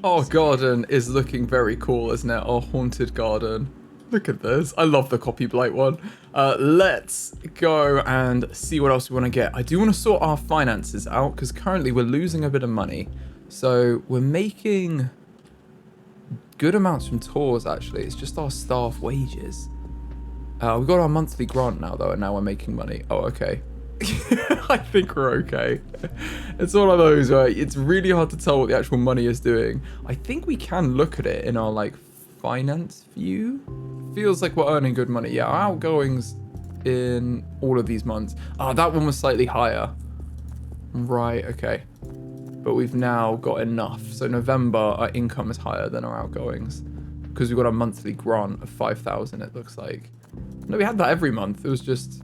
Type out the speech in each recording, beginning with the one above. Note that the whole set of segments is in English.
Our garden is looking very cool, isn't it? Our haunted garden. Look at this. I love the copy blight one. Let's go and see what else we want to get. I do want to sort our finances out because currently we're losing a bit of money. So we're making good amounts from tours, actually. It's just our staff wages. We've got our monthly grant now, though, and now we're making money. Oh, okay. I think we're okay. It's one of those, right? It's really hard to tell what the actual money is doing. I think we can look at it in our, like, finance view. Feels like we're earning good money. Yeah, our outgoings in all of these months. Oh, that one was slightly higher. Right, okay. But we've now got enough. So November, our income is higher than our outgoings. Because we've got a monthly grant of 5,000, it looks like. No, we had that every month. It was just...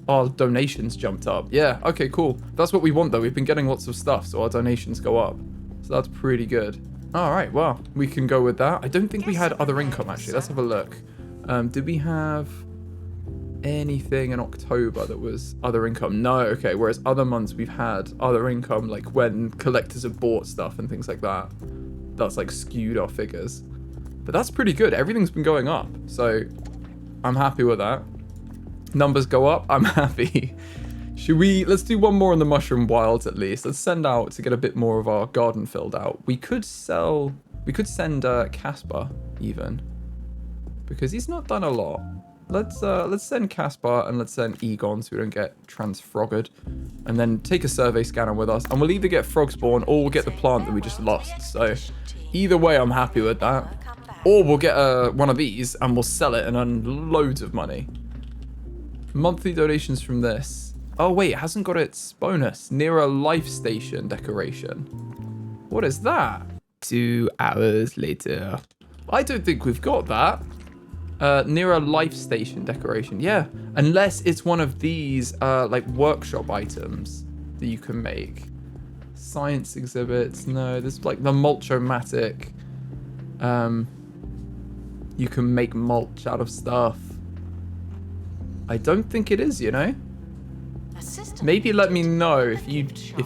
our donations jumped up. Yeah, okay, cool. That's what we want, though. We've been getting lots of stuff, so our donations go up. So that's pretty good. All right, well, we can go with that. I don't think we had other income, actually. Let's have a look. Did we have anything in October that was other income? No, okay. Whereas other months we've had other income, like when collectors have bought stuff and things like that. That's like skewed our figures. But that's pretty good. Everything's been going up. So I'm happy with that. Numbers go up, I'm happy. Let's do one more in the mushroom wilds at least. Let's send out to get a bit more of our garden filled out. We could send Casper even, because he's not done a lot. Let's send Casper and let's send Egon so we don't get transfrogged. And then take a survey scanner with us, and we'll either get frog spawn or we'll get the plant that we just lost. So either way, I'm happy with that. Or we'll get one of these and we'll sell it and earn loads of money. Monthly donations from this. Oh wait, it hasn't got its bonus. Near a life station decoration. What is that? 2 hours later. I don't think we've got that. Near a life station decoration. Yeah, unless it's one of these like workshop items that you can make. Science exhibits. No, there's like the mulch-o-matic. You can make mulch out of stuff. I don't think it is, you know? Maybe let me know if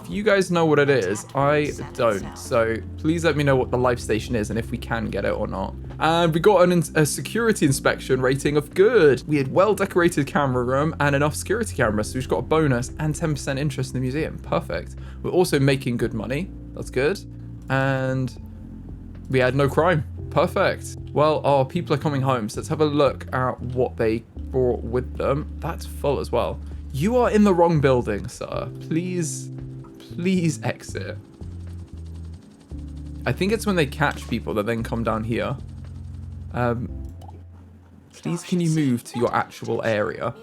you guys know what it is. I don't. So please let me know what the life station is and if we can get it or not. And we got a security inspection rating of good. We had well-decorated camera room and enough security cameras. So we've got a bonus and 10% interest in the museum. Perfect. We're also making good money. That's good. And we had no crime. Perfect. Well, our people are coming home. So let's have a look at what they brought with them. That's full as well. You are in the wrong building, sir. Please exit. I think it's when they catch people that then come down here. Please can you move to your actual area?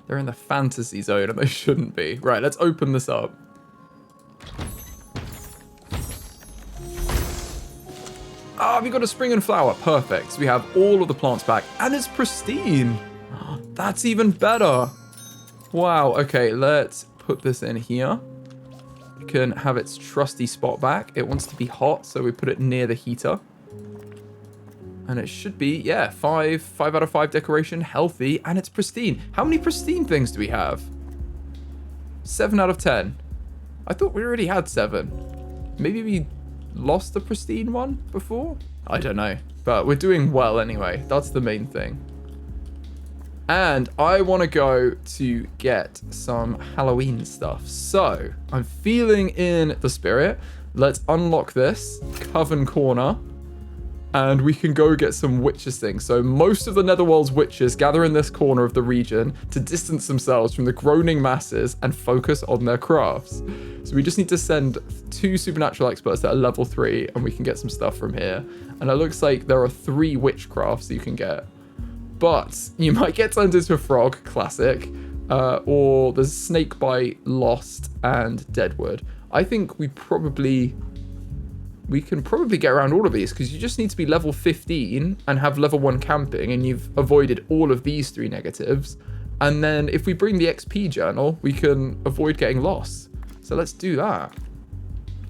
They're in the fantasy zone and they shouldn't be. Right, let's open this up. Ah, we got a spring and flower. Perfect. So we have all of the plants back and it's pristine. That's even better. Wow. Okay, let's put this in here. It can have its trusty spot back. It wants to be hot, so we put it near the heater. And it should be, yeah, 5 out of 5 decoration, healthy, and it's pristine. How many pristine things do we have? 7 out of 10. I thought we already had 7. Maybe we lost the pristine one before? I don't know. But we're doing well anyway. That's the main thing. And I want to go to get some Halloween stuff. So I'm feeling in the spirit. Let's unlock this Coven corner. And we can go get some witches things. So most of the Netherworld's witches gather in this corner of the region to distance themselves from the groaning masses and focus on their crafts. So we just need to send 2 supernatural experts that are level 3 and we can get some stuff from here. And it looks like there are 3 witchcrafts you can get. But you might get turned into a frog, classic, or there's snakebite, lost, and deadwood. I think we can probably get around all of these because you just need to be level 15 and have level 1 camping and you've avoided all of these 3 negatives. And then if we bring the XP journal, we can avoid getting lost. So let's do that.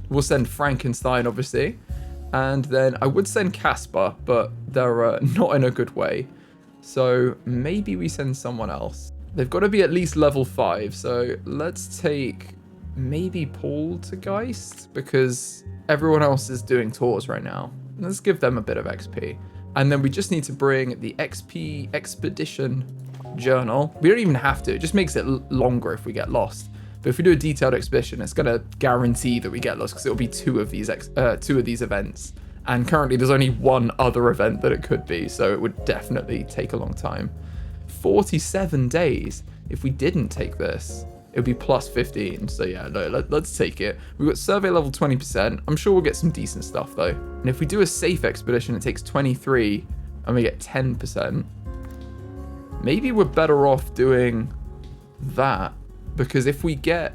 We'll send Frankenstein, obviously. And then I would send Casper, but they're not in a good way. So maybe we send someone else. They've got to be at least level 5. So let's take maybe Poltergeist, because everyone else is doing tours right now. Let's give them a bit of XP. And then we just need to bring the XP Expedition Journal. We don't even have to. It just makes it longer if we get lost. But if we do a detailed expedition, it's going to guarantee that we get lost because it'll be two of these events. And currently there's only one other event that it could be, so it would definitely take a long time. 47 days. If we didn't take this, it would be plus 15. So yeah, no, let's take it. We've got survey level 20%. I'm sure we'll get some decent stuff though. And if we do a safe expedition, it takes 23 and we get 10%. Maybe we're better off doing that, because if we get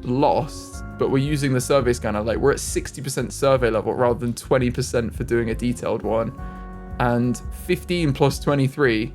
lost, but we're using the survey scanner, like we're at 60% survey level rather than 20% for doing a detailed one. And 15 plus 23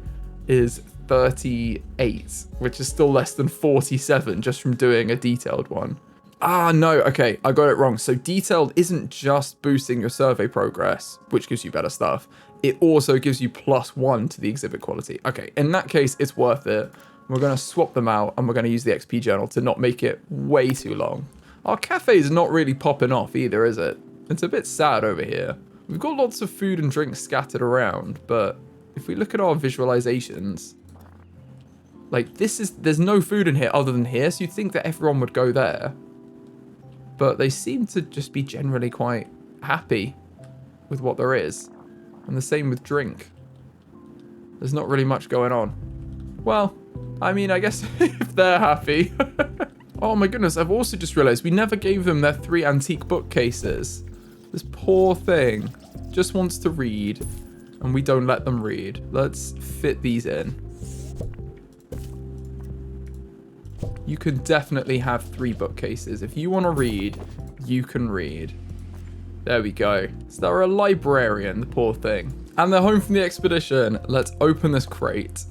is 38, which is still less than 47 just from doing a detailed one. Ah, no, okay, I got it wrong. So detailed isn't just boosting your survey progress, which gives you better stuff. It also gives you +1 to the exhibit quality. Okay, in that case, it's worth it. We're going to swap them out and we're going to use the XP journal to not make it way too long. Our cafe is not really popping off either, is it? It's a bit sad over here. We've got lots of food and drinks scattered around, but if we look at our visualizations, like there's no food in here other than here, so you'd think that everyone would go there. But they seem to just be generally quite happy with what there is. And the same with drink. There's not really much going on. Well, I mean, I guess if they're happy. Oh my goodness, I've also just realized we never gave them their 3 antique bookcases. This poor thing just wants to read, and we don't let them read. Let's fit these in. You can definitely have 3 bookcases. If you want to read, you can read. There we go. So they're a librarian, the poor thing. And they're home from the expedition. Let's open this crate.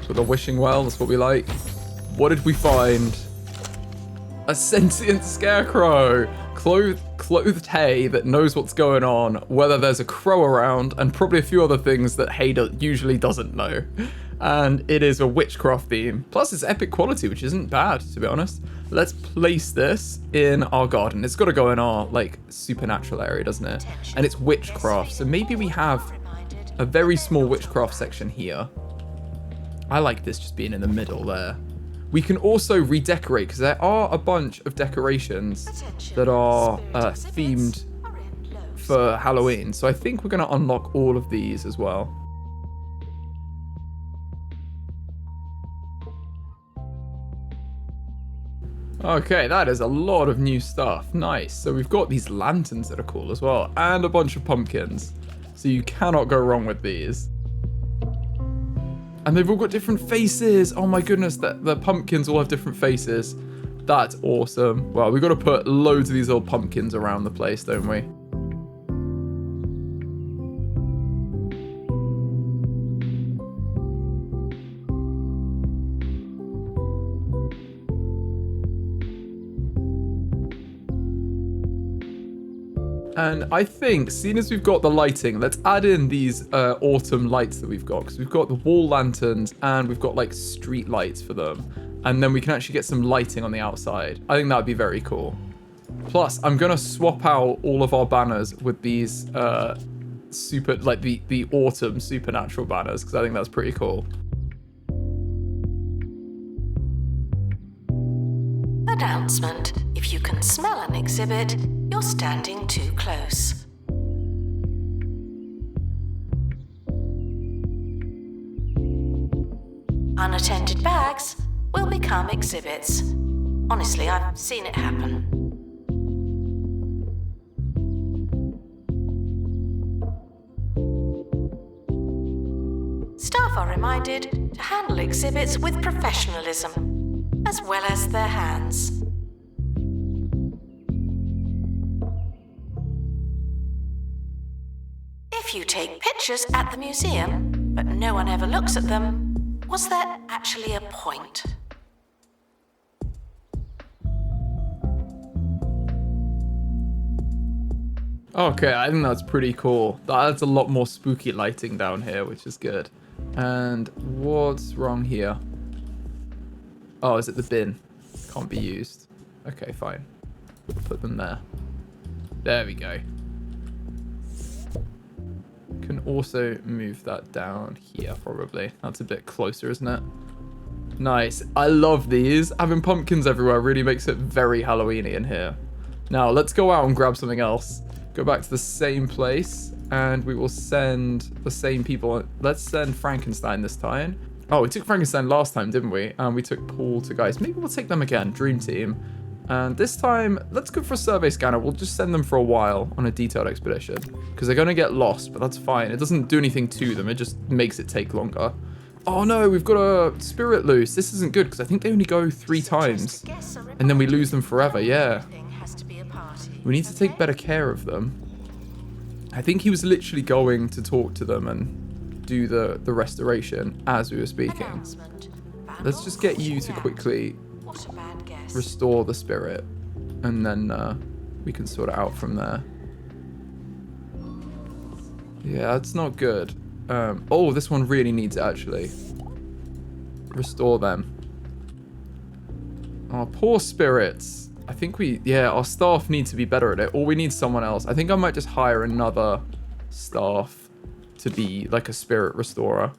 With a wishing well, that's what we like. What did we find? A sentient scarecrow. Clothed hay that knows what's going on, whether there's a crow around, and probably a few other things that hay usually doesn't know. And it is a witchcraft theme. Plus it's epic quality, which isn't bad, to be honest. Let's place this in our garden. It's got to go in our, like, supernatural area, doesn't it? And it's witchcraft, so maybe we have a very small witchcraft section here. I like this just being in the middle there. We can also redecorate, because there are a bunch of decorations that are themed for Halloween. So I think we're going to unlock all of these as well. Okay, that is a lot of new stuff. Nice. So we've got these lanterns that are cool as well, and a bunch of pumpkins. So you cannot go wrong with these. And they've all got different faces. Oh my goodness, the pumpkins all have different faces. That's awesome. Well, we've got to put loads of these old pumpkins around the place, don't we? And I think, seeing as we've got the lighting, let's add in these autumn lights that we've got. Because we've got the wall lanterns and we've got like street lights for them. And then we can actually get some lighting on the outside. I think that would be very cool. Plus, I'm going to swap out all of our banners with these the autumn supernatural banners. Because I think that's pretty cool. Announcement. If you can smell an exhibit, you're standing too close. Unattended bags will become exhibits. Honestly, I've seen it happen. Staff are reminded to handle exhibits with professionalism, as well as their hands. If you take pictures at the museum, but no one ever looks at them, was there actually a point? Okay, I think that's pretty cool. That adds a lot more spooky lighting down here, which is good. And what's wrong here? Oh, is it the bin? Can't be used. Okay, fine. Put them there. There we go. Can also move that down here, probably. That's a bit closer, isn't it? Nice. I love these. Having pumpkins everywhere really makes it very Halloween-y in here. Now, let's go out and grab something else. Go back to the same place, and we will send the same people. Let's send Frankenstein this time. Oh, we took Frankenstein last time, didn't we? And we took Paul to guys. Maybe we'll take them again. Dream Team. And this time, let's go for a survey scanner. We'll just send them for a while on a detailed expedition. Because they're going to get lost, but that's fine. It doesn't do anything to them. It just makes it take longer. Oh no, we've got a spirit loose. This isn't good, because I think they only go 3 times. And then we lose them forever, yeah. We need to take better care of them. I think he was literally going to talk to them and do the restoration as we were speaking. Let's just get you to quickly restore the spirit, and then we can sort it out from there. Yeah, that's not good. Oh, this one really needs it, actually. Restore them. Our poor spirits. I think our staff need to be better at it, or we need someone else. I think I might just hire another staff to be like a spirit restorer.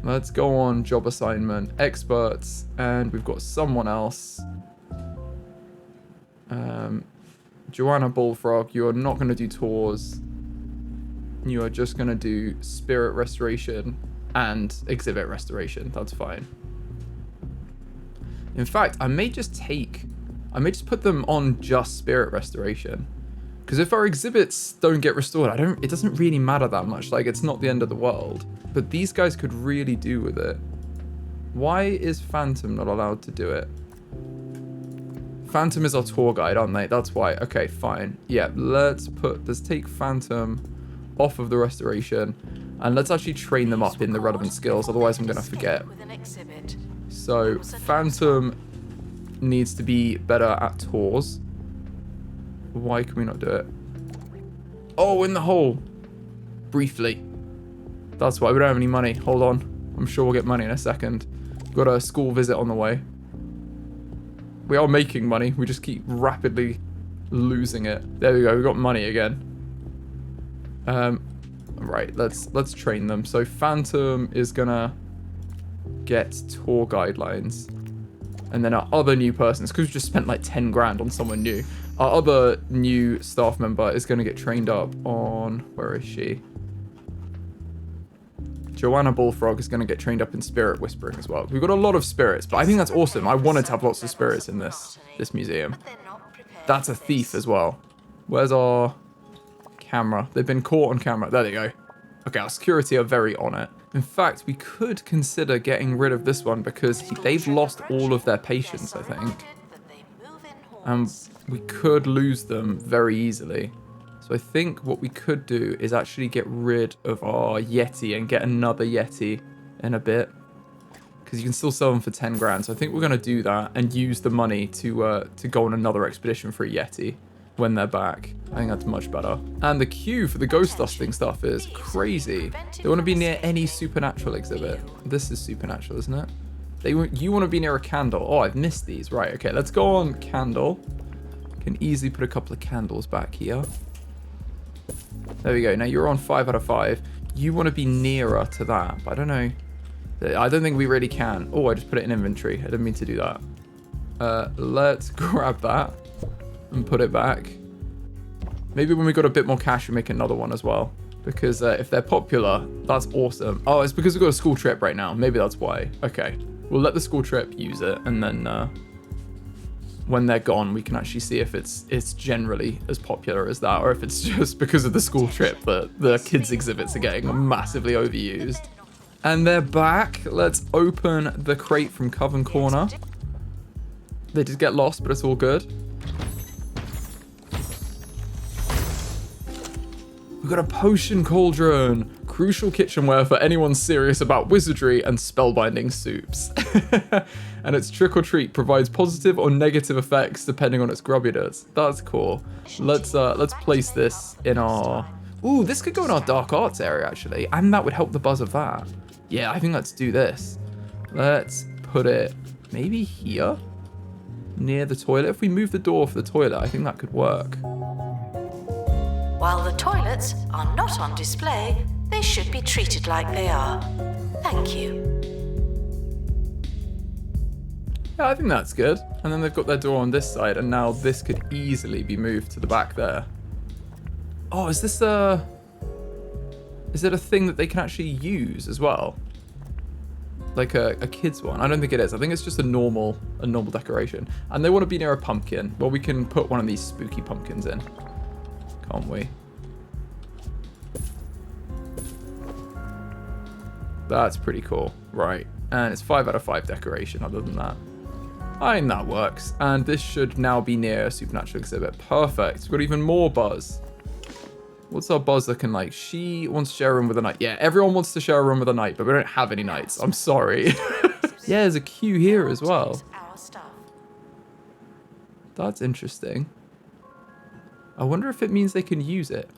Let's go on job assignment, experts, and we've got someone else. Joanna Bullfrog, you are not going to do tours. You are just going to do spirit restoration and exhibit restoration. That's fine. In fact, I may just put them on just spirit restoration. Because if our exhibits don't get restored, it doesn't really matter that much. Like, it's not the end of the world. But these guys could really do with it. Why is Phantom not allowed to do it? Phantom is our tour guide, aren't they? That's why. Okay, fine. Yeah, let's take Phantom off of the restoration. And let's actually train them up in the relevant skills. Otherwise, I'm going to forget. So, Phantom needs to be better at tours. Why can we not do it? Oh, in the hole. Briefly. That's why we don't have any money. Hold on. I'm sure we'll get money in a second. We've got a school visit on the way. We are making money. We just keep rapidly losing it. There we go. We got money again. Right. Let's train them. So Phantom is gonna get tour guidelines. And then our other new persons, because we just spent like 10 grand on someone new. Our other new staff member is going to get trained up on... Where is she? Joanna Bullfrog is going to get trained up in spirit whispering as well. We've got a lot of spirits, but I think that's awesome. I wanted to have lots of spirits in this museum. That's a thief as well. Where's our camera? They've been caught on camera. There they go. Okay, our security are very on it. In fact, we could consider getting rid of this one because they've lost all of their patience, I think. We could lose them very easily. So I think what we could do is actually get rid of our Yeti and get another Yeti in a bit. Because you can still sell them for 10 grand. So I think we're going to do that and use the money to go on another expedition for a Yeti when they're back. I think that's much better. And the queue for the ghost dusting stuff is crazy. They want to be near any supernatural exhibit. This is supernatural, isn't it? You want to be near a candle. Oh, I've missed these. Right, okay, let's go on candle. Can easily put a couple of candles back here. There we go. Now you're on 5 out of 5. You want to be nearer to that, but I don't know. I don't think we really can. Oh, I just put it in inventory. I didn't mean to do that. Let's grab that and put it back. Maybe when we got a bit more cash, we make another one as well. Because if they're popular, that's awesome. Oh, it's because we've got a school trip right now. Maybe that's why. Okay. We'll let the school trip use it, and then when they're gone, we can actually see if it's generally as popular as that, or if it's just because of the school trip that the kids' exhibits are getting massively overused. And they're back. Let's open the crate from Coven Corner. They did get lost, but it's all good. We've got a potion cauldron. Crucial kitchenware for anyone serious about wizardry and spellbinding soups. And its trick or treat provides positive or negative effects depending on its grubbiness. That's cool. Let's place this in our... Ooh, this could go in our dark arts area actually, and that would help the buzz of that. Yeah, I think let's do this. Let's put it maybe here. near the toilet. If we move the door for the toilet, I think that could work. While the toilets are not on display, they should be treated like they are. Thank you. Yeah, I think that's good. And then they've got their door on this side, and now this could easily be moved to the back there. Oh, is this a... Is it a thing that they can actually use as well? Like a kid's one? I don't think it is. I think it's just a normal decoration. And they want to be near a pumpkin. Well, we can put one of these spooky pumpkins in. Can't we? That's pretty cool. Right. And it's 5 out of 5 decoration other than that. I think that works. And this should now be near a supernatural exhibit. Perfect. We've got even more Buzz. What's our Buzz looking like? She wants to share a room with a knight. Yeah, everyone wants to share a room with a knight, but we don't have any knights. I'm sorry. Yeah, there's a queue here as well. That's interesting. I wonder if it means they can use it.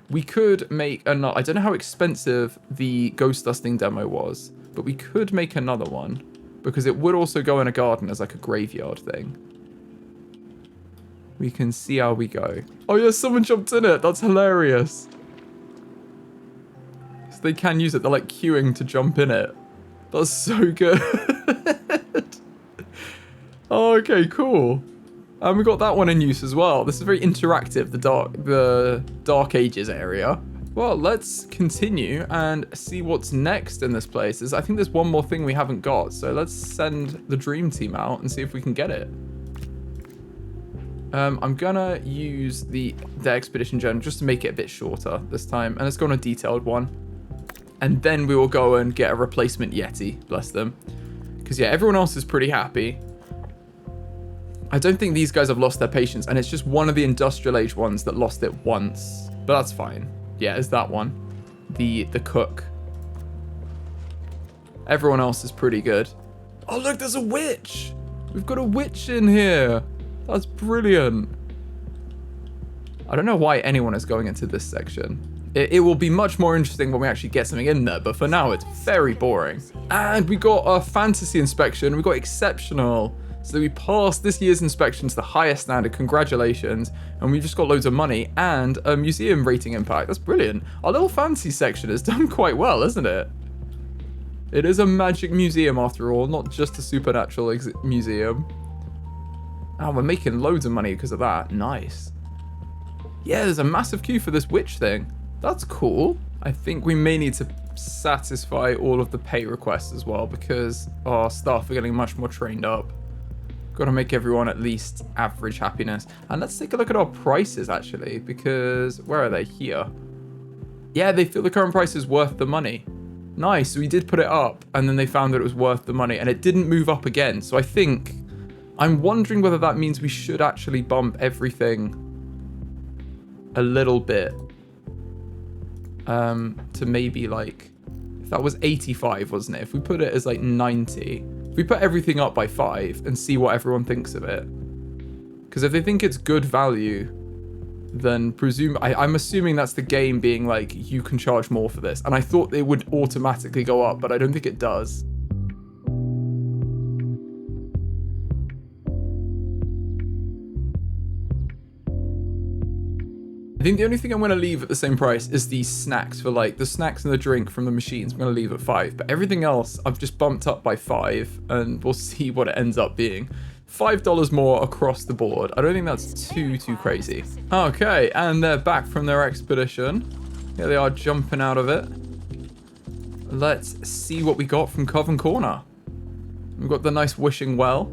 We could make another... I don't know how expensive the ghost dusting demo was, but we could make another one because it would also go in a garden as like a graveyard thing. We can see how we go. Oh yeah, someone jumped in it. That's hilarious. So they can use it. They're like queuing to jump in it. That's so good. Oh, okay, cool. And we got that one in use as well. This is very interactive, the Dark Ages area. Well, let's continue and see what's next in this place. I think there's one more thing we haven't got. So let's send the dream team out and see if we can get it. I'm gonna use the expedition journal just to make it a bit shorter this time. And let's go on a detailed one. And then we will go and get a replacement Yeti, bless them. Because yeah, everyone else is pretty happy. I don't think these guys have lost their patience, and it's just one of the industrial age ones that lost it once. But that's fine. Yeah, it's that one. The cook. Everyone else is pretty good. Oh look, there's a witch! We've got a witch in here! That's brilliant. I don't know why anyone is going into this section. It will be much more interesting when we actually get something in there, but for now it's very boring. And we got a fantasy inspection. We got exceptional. So we passed this year's inspection to the highest standard. Congratulations. And we just got loads of money and a museum rating impact. That's brilliant. Our little fantasy section has done quite well, isn't it? It is a magic museum after all, not just a supernatural museum. Oh, we're making loads of money because of that. Nice. Yeah, there's a massive queue for this witch thing. That's cool. I think we may need to satisfy all of the pay requests as well because our staff are getting much more trained up. Got to make everyone at least average happiness. And let's take a look at our prices actually, because where are they? Here. Yeah, they feel the current price is worth the money. Nice. So we did put it up and then they found that it was worth the money and it didn't move up again. So I think... I'm wondering whether that means we should actually bump everything a little bit. To maybe like, if that was 85, wasn't it? If we put it as like 90, if we put everything up by 5 and see what everyone thinks of it. Because if they think it's good value, then I'm assuming that's the game being like, you can charge more for this. And I thought it would automatically go up, but I don't think it does. I think the only thing I'm going to leave at the same price is the snacks for like the snacks and the drink from the machines. I'm going to leave at 5, but everything else I've just bumped up by 5 and we'll see what it ends up being. $5 more across the board. I don't think that's too crazy. Okay, and they're back from their expedition. Here they are jumping out of it. Let's see what we got from Coven Corner. We've got the nice wishing well.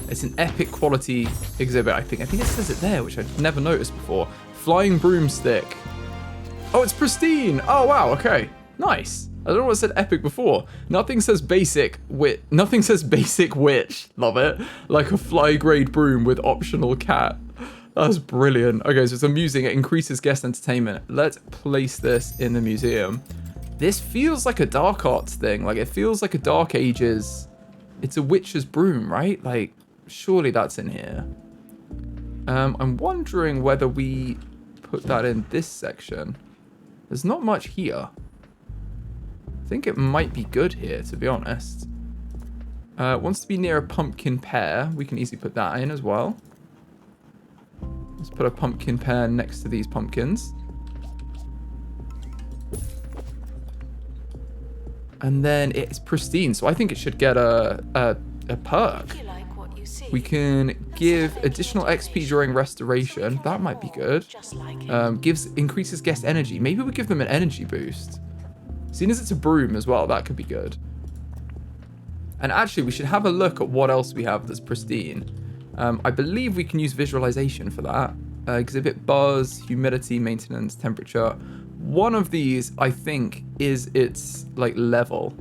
It's an epic quality exhibit, I think. I think it says it there, which I'd never noticed before. Flying broomstick. Oh, it's pristine. Oh, wow. Okay. Nice. I don't know what said epic before. Nothing says basic witch. Nothing says basic witch. Love it. Like a fly grade broom with optional cat. That's brilliant. Okay, so it's amusing. It increases guest entertainment. Let's place this in the museum. This feels like a dark arts thing. Like it feels like a Dark Ages. It's a witch's broom, right? Like surely that's in here. I'm wondering whether we put that in this section. There's not much here. I think it might be good here, to be honest. Wants to be near a pumpkin pear. We can easily put that in as well. Let's put a pumpkin pear next to these pumpkins. And then it's pristine, so I think it should get a perk. We can give additional XP during restoration. That might be good. Increases guest energy. Maybe we give them an energy boost. Seeing as it's a broom as well, that could be good. And actually, we should have a look at what else we have that's pristine. I believe we can use visualization for that. Exhibit buzz, humidity, maintenance, temperature. One of these, I think, is its like level.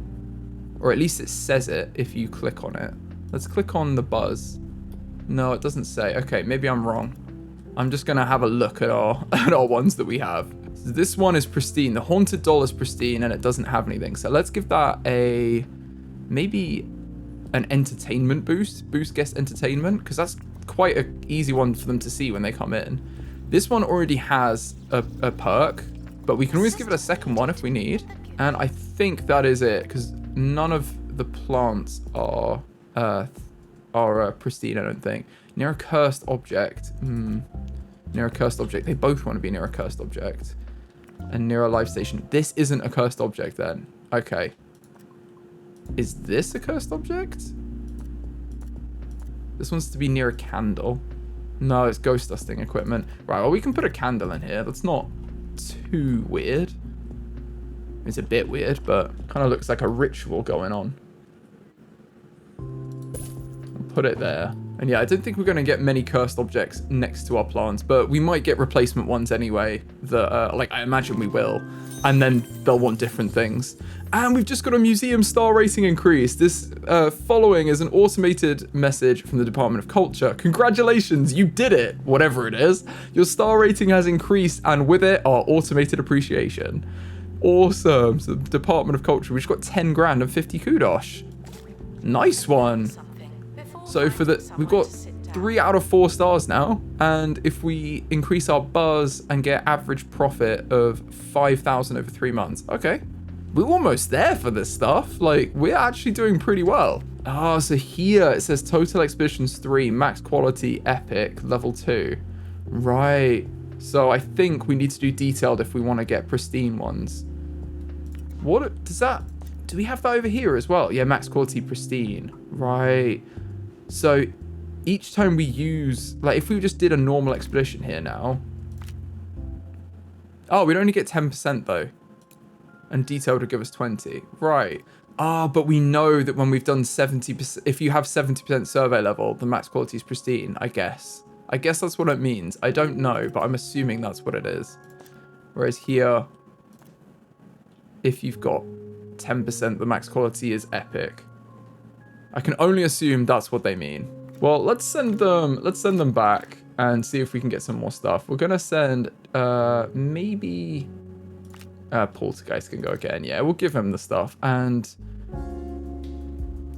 Or at least it says it if you click on it. Let's click on the buzz. No, it doesn't say. Okay, maybe I'm wrong. I'm just going to have a look at our ones that we have. So this one is pristine. The Haunted Doll is pristine and it doesn't have anything. So let's give that maybe an entertainment boost. Boost guest entertainment. Because that's quite an easy one for them to see when they come in. This one already has a perk. But we can always give it a second one if we need. And I think that is it. Because none of the plants are pristine, I don't think. Near a cursed object. Near a cursed object. They both want to be near a cursed object. And near a life station. This isn't a cursed object then. Okay. Is this a cursed object? This one's to be near a candle. No, it's ghost dusting equipment. Right, well, we can put a candle in here. That's not too weird. It's a bit weird, but kind of looks like a ritual going on. Put it there. And yeah, I don't think we're going to get many cursed objects next to our plants, but we might get replacement ones anyway that, like, I imagine we will. And then they'll want different things. And we've just got a museum star rating increase. This following is an automated message from the Department of Culture. Congratulations, you did it, whatever it is. Your star rating has increased, and with it, our automated appreciation. Awesome. So the Department of Culture, we've got 10 grand and 50 kudos. Nice one. So for we've got 3 out of 4 stars now. And if we increase our buzz and get average profit of 5,000 over 3 months. Okay. We're almost there for this stuff. Like, we're actually doing pretty well. Ah, so here it says Total Expeditions 3, Max Quality, Epic, Level 2. Right. So I think we need to do detailed if we want to get pristine ones. What does that... Do we have that over here as well? Yeah, Max Quality, Pristine. Right. So each time we use... Like, if we just did a normal expedition here now... Oh, we'd only get 10% though. And detailed would give us 20. Right. Ah, but we know that when we've done 70%... If you have 70% survey level, the max quality is pristine, I guess. I guess that's what it means. I don't know, but I'm assuming that's what it is. Whereas here... If you've got 10%, the max quality is epic. I can only assume that's what they mean. Well, let's send them back and see if we can get some more stuff. We're gonna send maybe Poltergeist can go again. Yeah, we'll give him the stuff and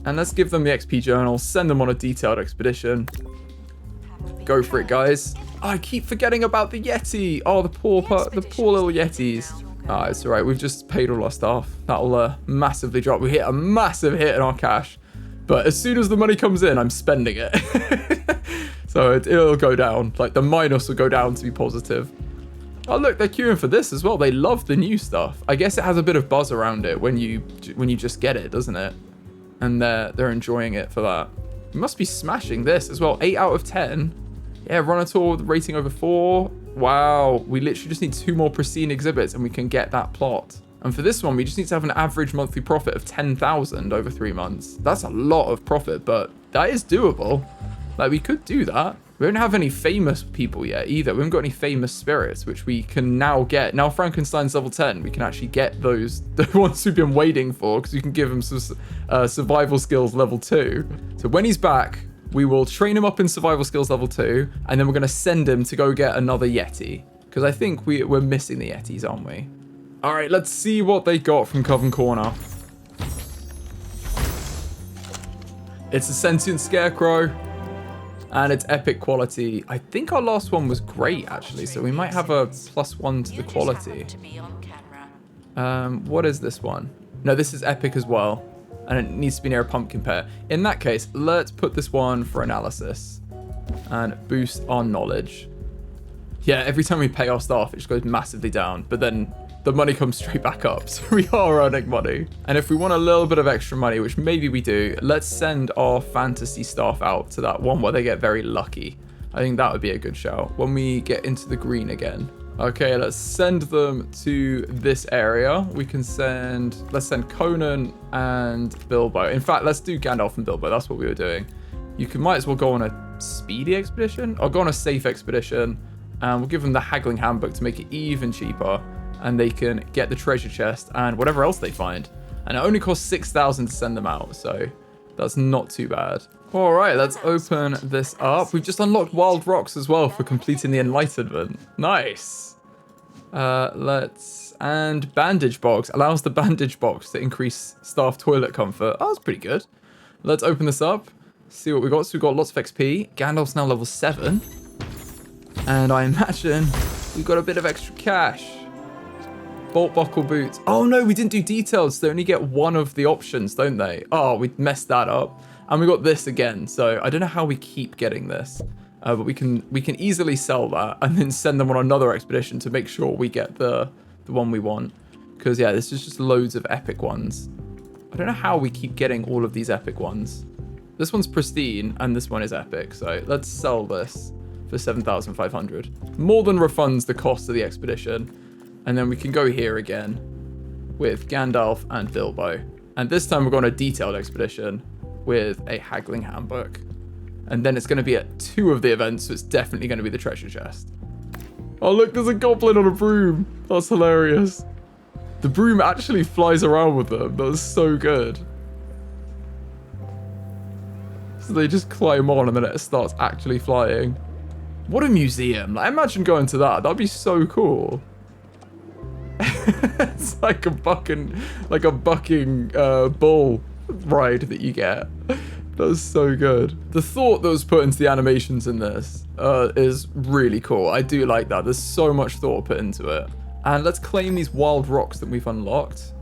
let's give them the XP journal, send them on a detailed expedition. Go for it, guys. Oh, I keep forgetting about the Yeti. Oh, the poor little Yetis. Ah, it's all right. We've just paid all our staff. That'll massively drop. We hit a massive hit in our cash. But as soon as the money comes in, I'm spending it. So it'll go down. Like, the minus will go down to be positive. Oh, look, they're queuing for this as well. They love the new stuff. I guess it has a bit of buzz around it when you just get it, doesn't it? And they're enjoying it for that. We must be smashing this as well. 8 out of 10. Yeah, run a tour with rating over 4. Wow, we literally just need 2 more pristine exhibits and we can get that plot. And for this one, we just need to have an average monthly profit of 10,000 over 3 months. That's a lot of profit, but that is doable. Like, we could do that. We don't have any famous people yet either. We haven't got any famous spirits, which we can now get. Now Frankenstein's level 10, we can actually get those, the ones we've been waiting for, because you can give him some survival skills level 2. So when he's back, we will train him up in survival skills level 2, and then we're going to send him to go get another Yeti. Because I think we're missing the Yetis, aren't we? All right, let's see what they got from Coven Corner. It's a sentient scarecrow, and it's epic quality. I think our last one was great, actually, so we might have a +1 to the quality. What is this one? No, this is epic as well. and it needs to be near a pumpkin pear. In that case, let's put this one for analysis and boost our knowledge. Yeah, every time we pay our staff, it just goes massively down, but then the money comes straight back up, so we are earning money. And if we want a little bit of extra money, which maybe we do, let's send our fantasy staff out to that one where they get very lucky. I think that would be a good shout when we get into the green again. Okay, let's send them to this area. Let's send Conan and Bilbo. In fact, let's do Gandalf and Bilbo. That's what we were doing. Might as well go on a speedy expedition or go on a safe expedition. And we'll give them the haggling handbook to make it even cheaper. And they can get the treasure chest and whatever else they find. And it only costs 6,000 to send them out. So that's not too bad. All right, let's open this up. We've just unlocked wild rocks as well for completing the enlightenment. Nice. And bandage box allows the bandage box to increase staff toilet comfort. Oh, that's pretty good. Let's open this up. See what we got. So we've got lots of XP. Gandalf's now level 7. And I imagine we've got a bit of extra cash. Bolt buckle boots. Oh no, we didn't do details. They only get one of the options, don't they? Oh, we messed that up. And we got this again. So I don't know how we keep getting this. But we can easily sell that and then send them on another expedition to make sure we get the one we want. Because yeah, this is just loads of epic ones. I don't know how we keep getting all of these epic ones. This one's pristine and this one is epic. So let's sell this for 7,500. More than refunds the cost of the expedition. And then we can go here again with Gandalf and Bilbo. And this time we're going on a detailed expedition with a haggling handbook. And then it's going to be at 2 of the events, so it's definitely going to be the treasure chest. Oh look, there's a goblin on a broom. That's hilarious. The broom actually flies around with them. That was so good. So they just climb on and then it starts actually flying. What a museum. Like, imagine going to that. That'd be so cool. It's like a bucking bull ride that you get. That's so good. The thought that was put into the animations in this is really cool. I do like that. There's so much thought put into it. And let's claim these wild rocks that we've unlocked.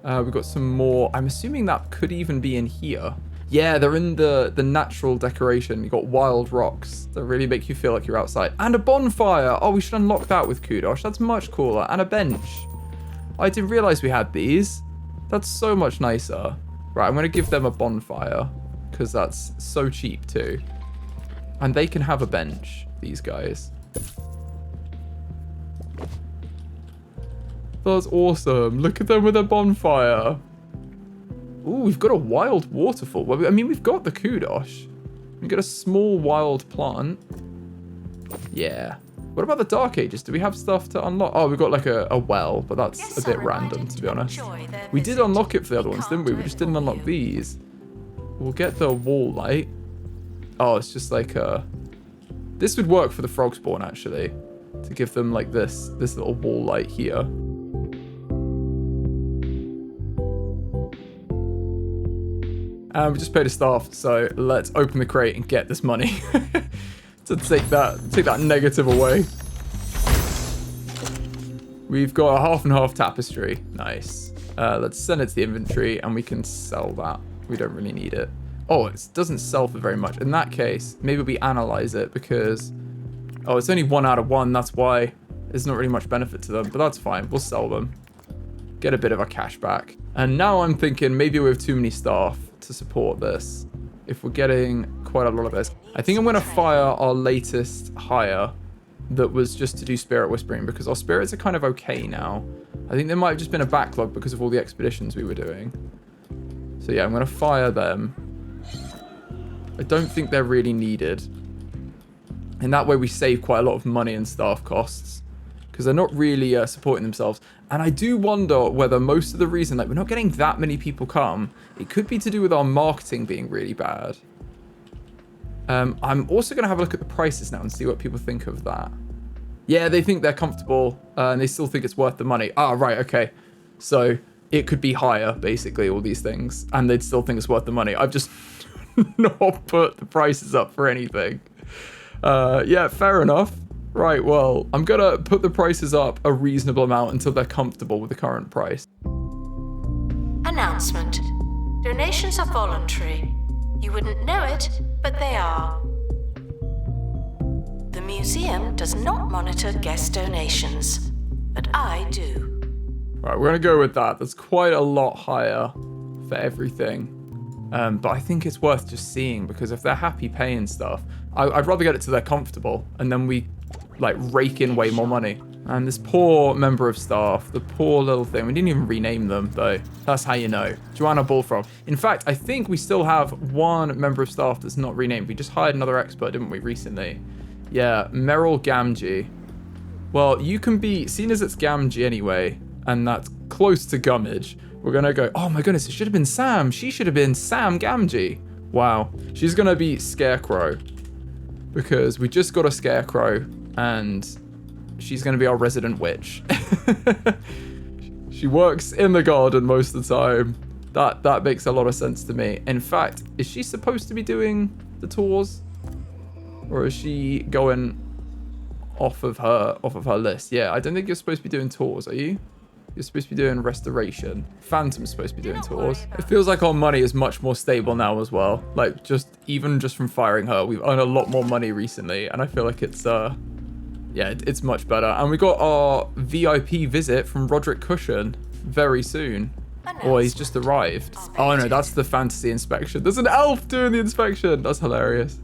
We've got some more. I'm assuming that could even be in here. Yeah, they're in the natural decoration. You've got wild rocks that really make you feel like you're outside. And a bonfire. Oh, we should unlock that with Kudosh. That's much cooler. And a bench. I didn't realize we had these. That's so much nicer. Right, I'm going to give them a bonfire because that's so cheap too. And they can have a bench, these guys. That's awesome. Look at them with a bonfire. Ooh, we've got a wild waterfall. Well, I mean, we've got the Kudosh. We've got a small wild plant. Yeah. What about the Dark Ages? Do we have stuff to unlock? Oh, we've got like a well, but that's a bit random, to be honest. We did unlock it for the other ones, didn't we? We just didn't unlock these. We'll get the wall light. Oh, it's just like a... This would work for the frog spawn, actually. To give them like this little wall light here. And we just paid a staff, so let's open the crate and get this money. To take that negative away. We've got a half and half tapestry. Nice. Let's send it to the inventory and we can sell that. We don't really need it. Oh, it doesn't sell for very much. In that case, maybe we analyze it because... Oh, it's only 1 out of 1. That's why there's not really much benefit to them. But that's fine. We'll sell them. Get a bit of our cash back. And now I'm thinking maybe we have too many staff to support this. If we're getting quite a lot of this. I think I'm going to fire our latest hire that was just to do spirit whispering because our spirits are kind of okay now. I think there might have just been a backlog because of all the expeditions we were doing. So yeah, I'm going to fire them. I don't think they're really needed. And that way we save quite a lot of money and staff costs because they're not really supporting themselves. And I do wonder whether most of the reason that we're not getting that many people come, it could be to do with our marketing being really bad. I'm also going to have a look at the prices now and see what people think of that. Yeah, they think they're comfortable and they still think it's worth the money. Ah, right, okay. So it could be higher, basically, all these things. And they'd still think it's worth the money. I've just not put the prices up for anything. Yeah, fair enough. Right, well, I'm going to put the prices up a reasonable amount until they're comfortable with the current price. Announcement. Do Donations are voluntary. You wouldn't know it, but they are. The museum does not monitor guest donations, but I do. Right, we're going to go with that. That's quite a lot higher for everything. But I think it's worth just seeing, because if they're happy paying stuff, I'd rather get it till they're comfortable, and then we like rake in way more money. And this poor member of staff, the poor little thing, we didn't even rename them though. That's how you know. Joanna Bullfrog. In fact, I think we still have one member of staff that's not renamed. We just hired another expert, didn't we, recently? Yeah, Meryl Gamgee. Well, you can be, seen as it's Gamgee anyway, and that's close to Gummidge. We're gonna go, oh my goodness, it should have been Sam. She should have been Sam Gamgee. Wow. She's gonna be Scarecrow, because we just got a Scarecrow, and she's gonna be our resident witch. She works in the garden most of the time. That makes a lot of sense to me. In fact, is she supposed to be doing the tours? Or is she going off of her list? Yeah, I don't think you're supposed to be doing tours, are you? You're supposed to be doing restoration. Phantom's supposed to be doing tours. It feels like our money is much more stable now as well. Like, even just from firing her, we've earned a lot more money recently, and I feel like it's yeah, it's much better. And we got our VIP visit from Roderick Cushion very soon. Or he's just arrived. Oh no, that's the fantasy inspection. There's an elf doing the inspection. That's hilarious.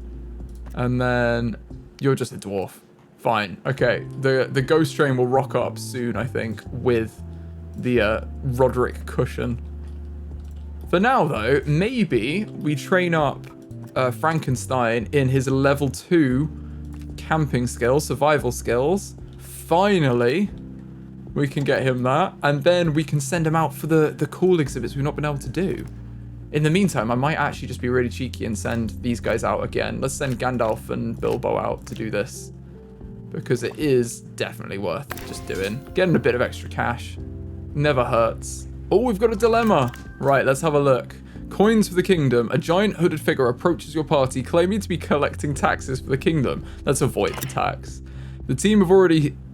And then you're just a dwarf. Fine. Okay. The ghost train will rock up soon, I think, with the Roderick Cushion. For now, though, maybe we train up Frankenstein in his level 2 camping skills, survival skills. Finally, we can get him that. And then we can send him out for the cool exhibits we've not been able to do. In the meantime, I might actually just be really cheeky and send these guys out again. Let's send Gandalf and Bilbo out to do this, because it is definitely worth just doing. Getting a bit of extra cash never hurts. Oh, we've got a dilemma. Right, let's have a look. Coins for the kingdom. A giant hooded figure approaches your party, claiming to be collecting taxes for the kingdom. Let's avoid the tax. The team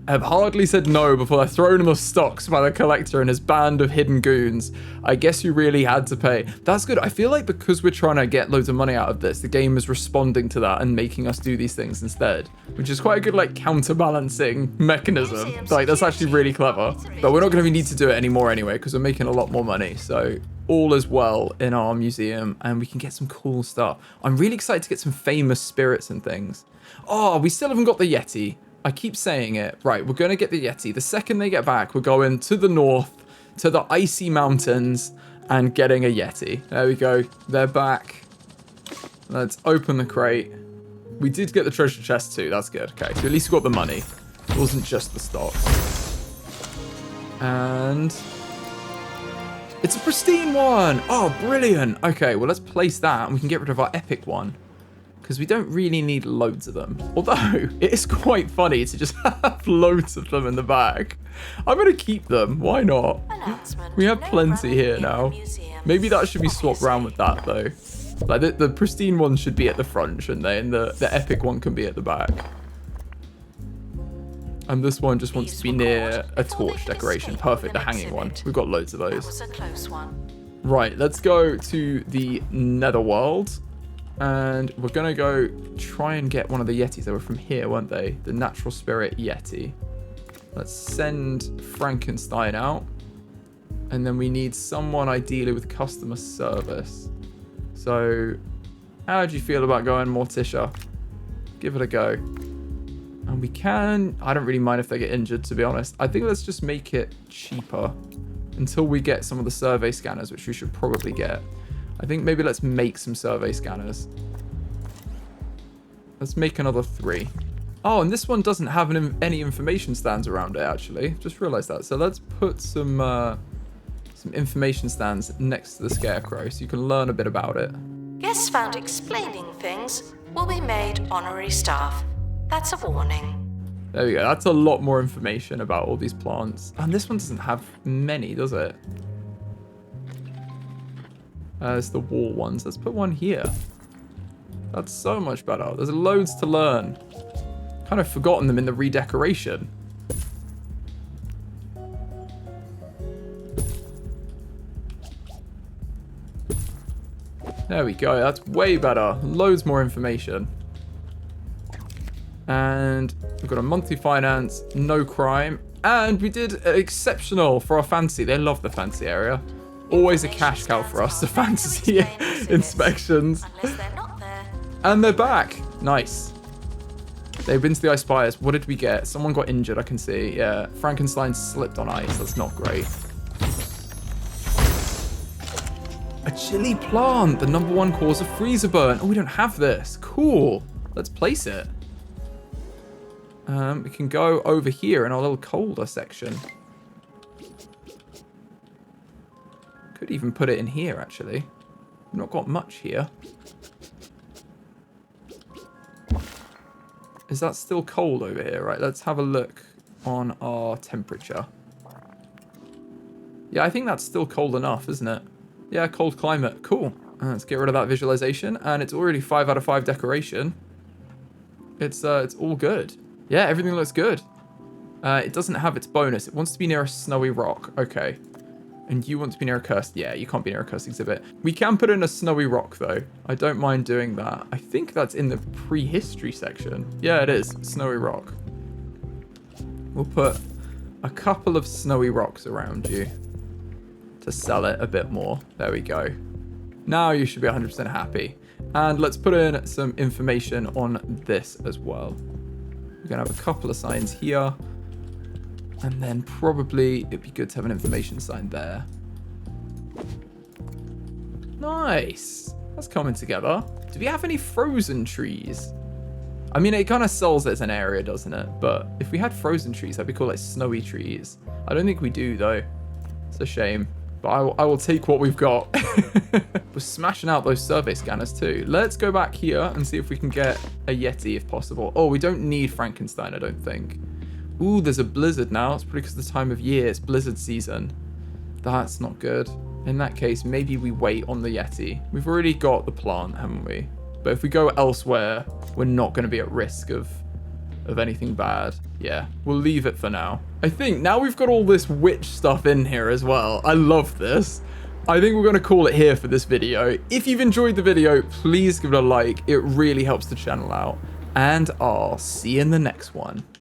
have hardly said no before they're thrown in the stocks by the collector and his band of hidden goons. I guess you really had to pay. That's good. I feel like because we're trying to get loads of money out of this, the game is responding to that and making us do these things instead, which is quite a good like counterbalancing mechanism. Like, that's actually really clever. But we're not going to need to do it anymore anyway, because we're making a lot more money. So all is well in our museum, and we can get some cool stuff. I'm really excited to get some famous spirits and things. Oh, we still haven't got the Yeti. I keep saying it. Right, we're going to get the Yeti. The second they get back, we're going to the north, to the icy mountains, and getting a Yeti. There we go. They're back. Let's open the crate. We did get the treasure chest too. That's good. Okay, so at least we got the money. It wasn't just the stock. And it's a pristine one. Oh, brilliant. Okay, well, let's place that, and we can get rid of our epic one, because we don't really need loads of them. Although, it is quite funny to just have loads of them in the bag. I'm going to keep them. Why not? We have plenty here now. Maybe that should be swapped around with that, though. Like, the pristine one should be at the front, shouldn't they? And the epic one can be at the back. And this one just wants to be near a torch decoration. Perfect, the hanging one. We've got loads of those. Right, let's go to the Netherworld. And we're going to go try and get one of the Yetis. They were from here, weren't they? The Natural Spirit Yeti. Let's send Frankenstein out. And then we need someone ideally with customer service. So, how do you feel about going Morticia? Give it a go. And we can... I don't really mind if they get injured, to be honest. I think let's just make it cheaper until we get some of the survey scanners, which we should probably get. I think maybe let's make some survey scanners. Let's make another 3. Oh, and this one doesn't have any information stands around it, actually. Just realized that. So let's put some information stands next to the Scarecrow so you can learn a bit about it. Guests found explaining things will be made honorary staff. That's a warning. There we go. That's a lot more information about all these plants. And this one doesn't have many, does it? It's the wall ones. Let's put one here. That's so much better. There's loads to learn. Kind of forgotten them in the redecoration. There we go. That's way better. Loads more information. And we've got a monthly finance, no crime. And we did exceptional for our fancy. They love the fancy area. Always a cash cow for us, the fantasy inspections. Unless they're not there. And they're back. Nice. They've been to the Ice Spires. What did we get? Someone got injured, I can see. Yeah, Frankenstein slipped on ice. That's not great. A chili plant, the #1 cause of freezer burn. Oh, we don't have this. Cool. Let's place it. We can go over here in our little colder section. Could even put it in here, actually. We've not got much here. Is that still cold over here? Right, let's have a look on our temperature. Yeah, I think that's still cold enough, isn't it? Yeah, cold climate. Cool. Let's get rid of that visualization. And it's already 5 out of 5 decoration. It's all good. Yeah, everything looks good. It doesn't have its bonus. It wants to be near a snowy rock. Okay. And you want to be near a cursed... Yeah, you can't be near a cursed exhibit. We can put in a snowy rock, though. I don't mind doing that. I think that's in the prehistory section. Yeah, it is. Snowy rock. We'll put a couple of snowy rocks around you to sell it a bit more. There we go. Now you should be 100% happy. And let's put in some information on this as well. We're going to have a couple of signs here. And then probably it'd be good to have an information sign there. Nice. That's coming together. Do we have any frozen trees? I mean, it kind of sells it as an area, doesn't it? But if we had frozen trees, that'd be called like snowy trees. I don't think we do, though. It's a shame. But I will take what we've got. We're smashing out those survey scanners too. Let's go back here and see if we can get a Yeti if possible. Oh, we don't need Frankenstein, I don't think. Ooh, there's a blizzard now. It's probably because of the time of year. It's blizzard season. That's not good. In that case, maybe we wait on the Yeti. We've already got the plant, haven't we? But if we go elsewhere, we're not going to be at risk of anything bad. Yeah, we'll leave it for now. I think now we've got all this witch stuff in here as well. I love this. I think we're going to call it here for this video. If you've enjoyed the video, please give it a like. It really helps the channel out. And I'll see you in the next one.